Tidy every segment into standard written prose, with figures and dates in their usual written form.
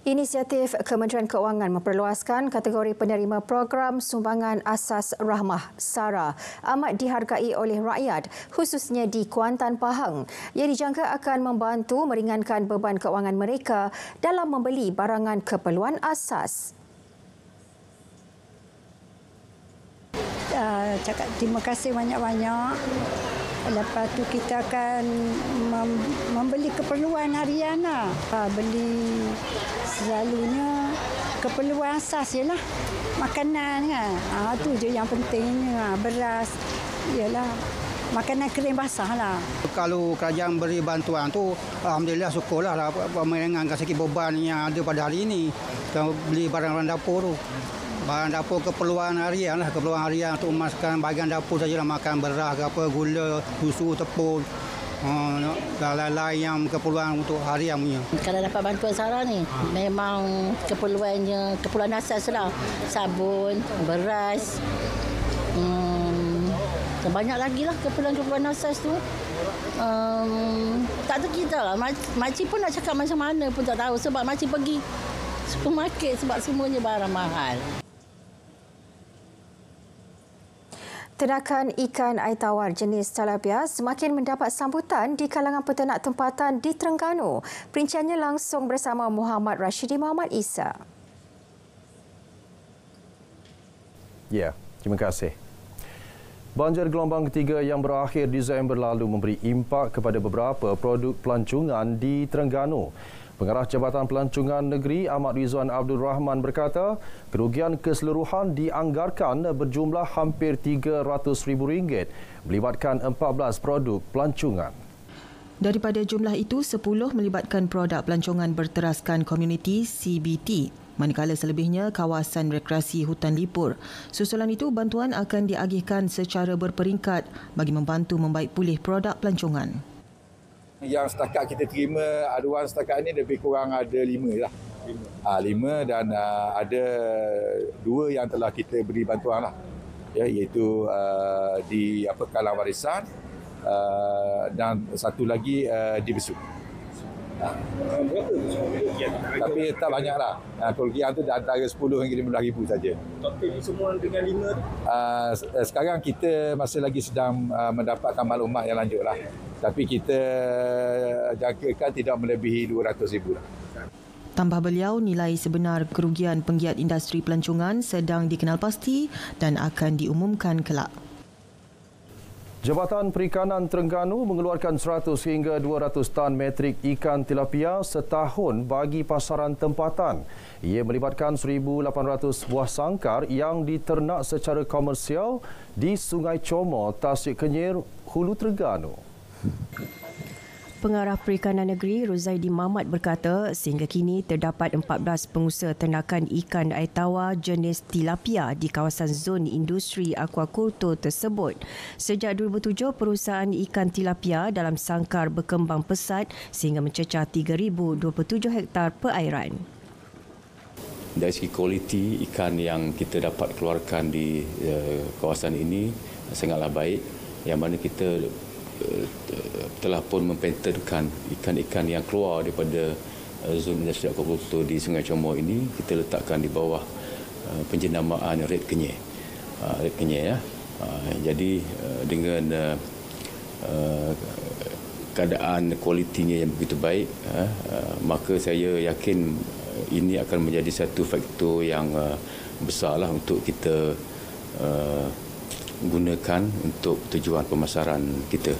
Inisiatif Kementerian Keuangan memperluaskan kategori penerima program sumbangan asas rahmah SARA amat dihargai oleh rakyat, khususnya di Kuantan Pahang. Ia dijangka akan membantu meringankan beban keuangan mereka dalam membeli barangan keperluan asas. Cakap terima kasih banyak-banyak. Lepas tu kita akan membeli keperluan harian lah. Beli selalunya keperluan asas je lah. Makanan kan. Tu je yang pentingnya. Beras. Yalah. Makanan kering basah lah. Kalau kerajaan beri bantuan tu, alhamdulillah syukurlah meringankan sikit beban yang ada pada hari ini. Kita beli barang-barang dapur tu. Barang dapur keperluan harian lah, keperluan harian untuk memasukkan bahagian dapur sajalah, makan beras ke apa, gula, susu, tepung, dan lain-lain yang keperluan untuk harian punya. Kalau dapat bantuan SARA ni, memang keperluan asas lah. Sabun, beras, banyak lagi lah keperluan asas tu. Tak terkira lah. Makcik pun nak cakap macam mana pun tak tahu sebab makcik pergi supermarket sebab semuanya barang mahal. Ternakan ikan air tawar jenis tilapia semakin mendapat sambutan di kalangan peternak tempatan di Terengganu. Perinciannya langsung bersama Muhammad Rashidi Muhammad Isa. Ya, terima kasih. Banjir gelombang ketiga yang berakhir Disember lalu memberi impak kepada beberapa produk pelancongan di Terengganu. Pengarah Jabatan Pelancongan Negeri Ahmad Rizwan Abdul Rahman berkata, kerugian keseluruhan dianggarkan berjumlah hampir RM300,000 melibatkan 14 produk pelancongan. Daripada jumlah itu, 10 melibatkan produk pelancongan berteraskan komuniti CBT, manakala selebihnya kawasan rekreasi hutan lipur. Susulan itu, bantuan akan diagihkan secara berperingkat bagi membantu membaik pulih produk pelancongan. Yang setakat kita terima aduan setakat ini lebih kurang ada 5 lah. 5 dan ada 2 yang telah kita beri bantuan lah. Ya, iaitu di Kalang Warisan dan satu lagi di Besut. Tapi tak banyak lah. Kerugian tu antara 10 hingga 15,000 saja. Total semua dengan 5 tu? Sekarang kita masih lagi sedang mendapatkan maklumat yang lanjut lah. Tapi kita jangkakan tidak melebihi RM200,000 lah. Tambah beliau, nilai sebenar kerugian penggiat industri pelancongan sedang dikenal pasti dan akan diumumkan kelak. Jabatan Perikanan Terengganu mengeluarkan 100 hingga 200 tan metrik ikan tilapia setahun bagi pasaran tempatan. Ia melibatkan 1,800 buah sangkar yang diternak secara komersial di Sungai Comor, Tasik Kenyir, Hulu Terengganu. Pengarah Perikanan Negeri Rozaidi Mamat berkata, sehingga kini terdapat 14 pengusaha ternakan ikan air tawar jenis tilapia di kawasan zon industri aquakultur tersebut. Sejak 2007, perusahaan ikan tilapia dalam sangkar berkembang pesat sehingga mencecah 3,027 hektar perairan. Dari segi kualiti ikan yang kita dapat keluarkan di kawasan ini sangatlah baik, yang mana kita telah pun mempentenkan ikan-ikan yang keluar daripada zon industri aquakultur di Sungai Comor ini kita letakkan di bawah penjenamaan red kenyir. Ya. Jadi dengan keadaan kualitinya yang begitu baik, maka saya yakin ini akan menjadi satu faktor yang besarlah untuk kita gunakan untuk tujuan pemasaran kita.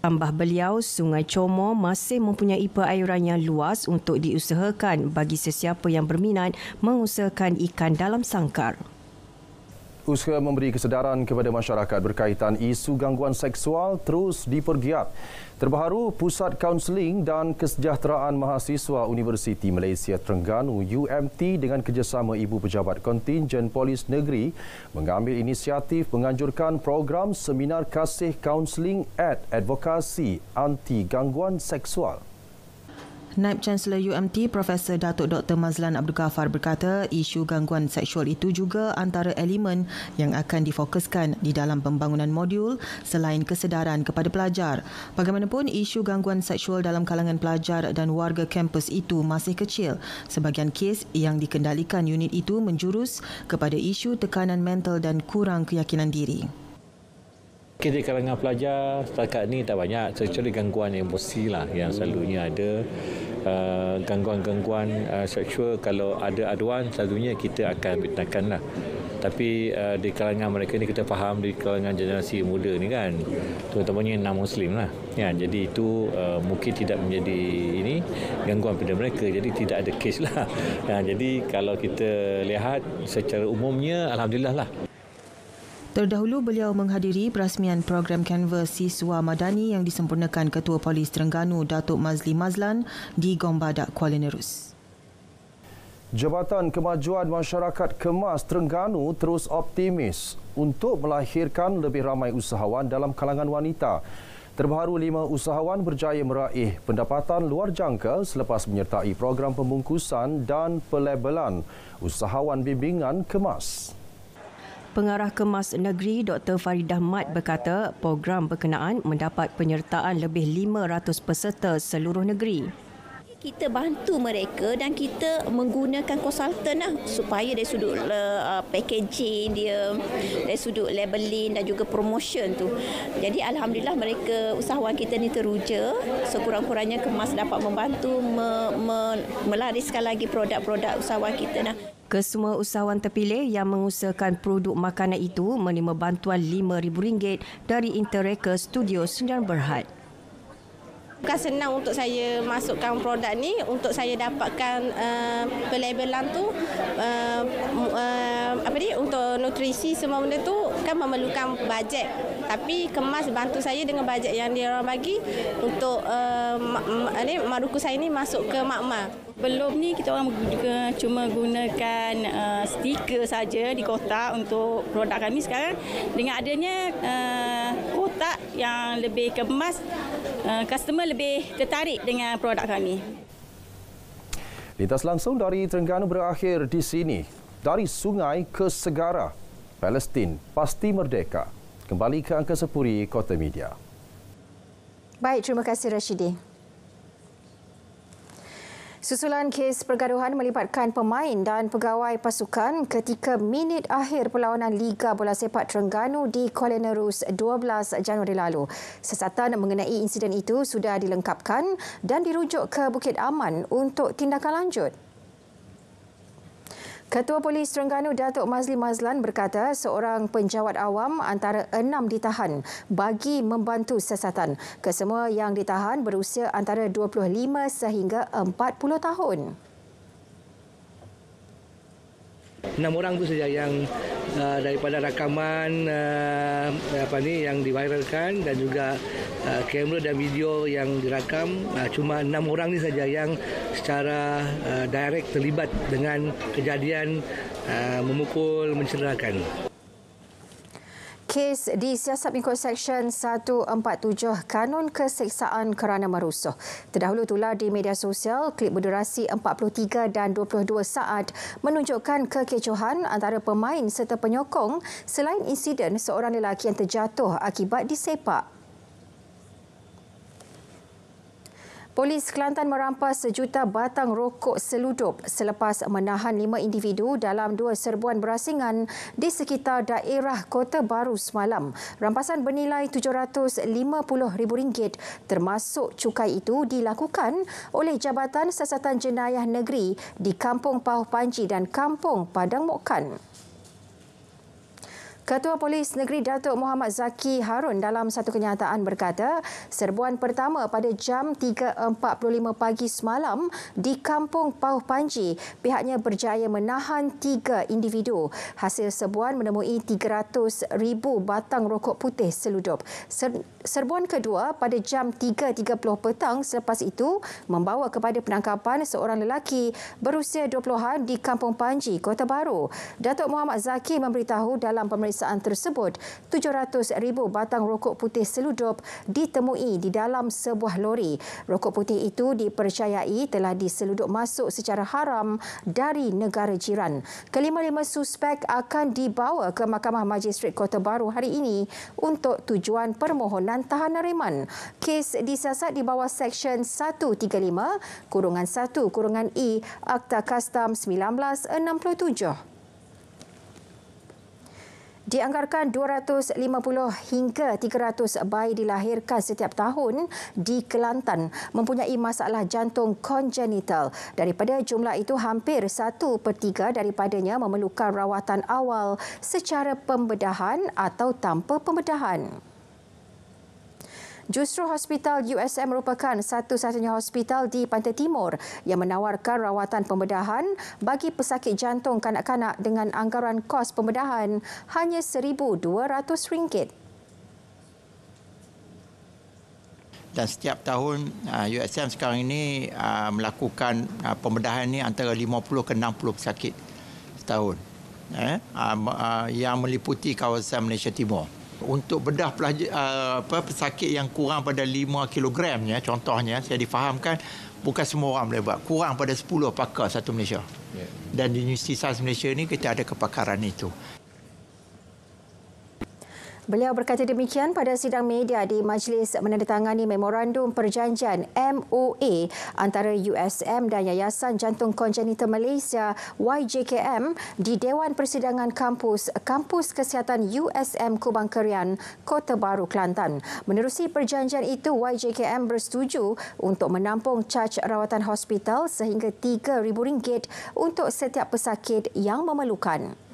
Tambah beliau, Sungai Comor masih mempunyai perairan yang luas untuk diusahakan bagi sesiapa yang berminat mengusahakan ikan dalam sangkar. Usaha memberi kesedaran kepada masyarakat berkaitan isu gangguan seksual terus dipergiat. Terbaru, Pusat Kaunseling dan Kesejahteraan Mahasiswa Universiti Malaysia Terengganu UMT dengan kerjasama Ibu Pejabat Kontingen Polis Negeri mengambil inisiatif menganjurkan program Seminar Kasih Kaunseling Advokasi Anti Gangguan Seksual. Naib Chancellor UMT Profesor Datuk Dr. Mazlan Abdul Ghaffar berkata isu gangguan seksual itu juga antara elemen yang akan difokuskan di dalam pembangunan modul selain kesedaran kepada pelajar. Bagaimanapun, isu gangguan seksual dalam kalangan pelajar dan warga kampus itu masih kecil. Sebahagian kes yang dikendalikan unit itu menjurus kepada isu tekanan mental dan kurang keyakinan diri. Di kalangan pelajar setakat ni tak banyak, kecuali gangguan emosi lah yang selalunya ada. Gangguan-gangguan seksual kalau ada aduan selalunya kita akan bincangkan lah. Tapi di kalangan mereka ni kita faham di kalangan generasi muda ni kan, terutamanya non-Muslim lah. Ya, jadi itu mungkin tidak menjadi ini gangguan pada mereka, jadi tidak ada kes lah. Ya, jadi kalau kita lihat secara umumnya, alhamdulillah lah. Terdahulu beliau menghadiri perasmian program Canvas Siswa Madani yang disempurnakan Ketua Polis Terengganu Datuk Mazli Mazlan di Gombadak, Kuala Nerus. Jabatan Kemajuan Masyarakat Kemas Terengganu terus optimis untuk melahirkan lebih ramai usahawan dalam kalangan wanita. Terbaru 5 usahawan berjaya meraih pendapatan luar jangka selepas menyertai program pembungkusan dan pelabelan usahawan bimbingan Kemas. Pengarah Kemas Negeri Dr. Faridah Mat berkata program berkenaan mendapat penyertaan lebih 500 peserta seluruh negeri. Kita bantu mereka dan kita menggunakan konsultan lah, supaya dari sudut packaging dia, dari sudut labeling dan juga promotion tu. Jadi alhamdulillah mereka usahawan kita ni teruja, sekurang-kurangnya Kemas dapat membantu melariskan lagi produk-produk usahawan kita lah. Kesemua usahawan terpilih yang mengusahakan produk makanan itu menerima bantuan RM5,000 dari Interreka Studio Sdn Bhd. Bukan senang untuk saya masukkan produk ni, untuk saya dapatkan pelabelan tu untuk nutrisi semua benda tu kan memerlukan bajet. Tapi Kemas bantu saya dengan bajet yang dia orang bagi untuk maruku saya ni masuk ke makmal. Belum ni kita orang cuma gunakan stiker saja di kotak untuk produk kami. Sekarang dengan adanya kotak yang lebih kemas, customer lebih tertarik dengan produk kami. Lintas langsung dari Terengganu berakhir di sini. Dari sungai ke segara, Palestin pasti merdeka. Kembali ke Angkasa Puri, Kota Media. Baik, terima kasih Rashidi. Susulan kes pergaduhan melibatkan pemain dan pegawai pasukan ketika minit akhir perlawanan Liga Bola Sepak Terengganu di Kuala Nerus 12 Januari lalu. Siasatan mengenai insiden itu sudah dilengkapkan dan dirujuk ke Bukit Aman untuk tindakan lanjut. Ketua Polis Terengganu Datuk Mazli Mazlan berkata seorang penjawat awam antara 6 ditahan bagi membantu siasatan. Kesemua yang ditahan berusia antara 25 sehingga 40 tahun. 6 orang tu saja yang daripada rakaman yang diviralkan dan juga kamera dan video yang direkam, cuma 6 orang ni saja yang secara direct terlibat dengan kejadian memukul, mencederakan. Kes disiasat mengikut Seksyen 147 Kanun Keseksaan Kerana Merusuh. Terdahulu tular di media sosial klip berdurasi 43 dan 22 saat menunjukkan kekecohan antara pemain serta penyokong selain insiden seorang lelaki yang terjatuh akibat disepak. Polis Kelantan merampas 1 juta batang rokok seludup selepas menahan 5 individu dalam 2 serbuan berasingan di sekitar daerah Kota Baru semalam. Rampasan bernilai RM750,000 termasuk cukai itu dilakukan oleh Jabatan Siasatan Jenayah Negeri di Kampung Pauh Panji dan Kampung Padang Mokkan. Ketua Polis Negeri Datuk Muhammad Zaki Harun dalam satu kenyataan berkata, serbuan pertama pada jam 3.45 pagi semalam di Kampung Pauh Panji, pihaknya berjaya menahan 3 individu. Hasil serbuan menemui 300,000 batang rokok putih seludup. Serbuan kedua pada jam 3.30 petang selepas itu membawa kepada penangkapan seorang lelaki berusia 20-an di Kampung Panji, Kota Baru. Datuk Muhammad Zaki memberitahu dalam pemeriksaan pemeriksaan tersebut, 700,000 batang rokok putih seludup ditemui di dalam sebuah lori. Rokok putih itu dipercayai telah diseludup masuk secara haram dari negara jiran. Kelima-lima suspek akan dibawa ke Mahkamah Majistret Kota Baru hari ini untuk tujuan permohonan tahanan reman. Kes disiasat di bawah Seksyen 135-1-E Akta Kastam 1967. Dianggarkan 250 hingga 300 bayi dilahirkan setiap tahun di Kelantan mempunyai masalah jantung kongenital. Daripada jumlah itu, hampir 1/3 daripadanya memerlukan rawatan awal secara pembedahan atau tanpa pembedahan. Justru Hospital USM merupakan satu-satunya hospital di Pantai Timur yang menawarkan rawatan pembedahan bagi pesakit jantung kanak-kanak dengan anggaran kos pembedahan hanya RM1,200. Dan setiap tahun USM sekarang ini melakukan pembedahan ini antara 50 ke 60 pesakit setahun yang meliputi kawasan Malaysia Timur. Untuk bedah pesakit yang kurang pada 5 kg, contohnya saya difahamkan bukan semua orang boleh buat, kurang pada 10 pakar satu Malaysia. Dan di Universiti Sains Malaysia ini kita ada kepakaran itu. Beliau berkata demikian pada sidang media di Majlis menandatangani Memorandum Perjanjian MOA antara USM dan Yayasan Jantung Kongenital Malaysia YJKM di Dewan Persidangan Kampus Kesihatan USM Kubang Kerian, Kota Baru, Kelantan. Menerusi perjanjian itu, YJKM bersetuju untuk menampung caj rawatan hospital sehingga RM3,000 untuk setiap pesakit yang memerlukan.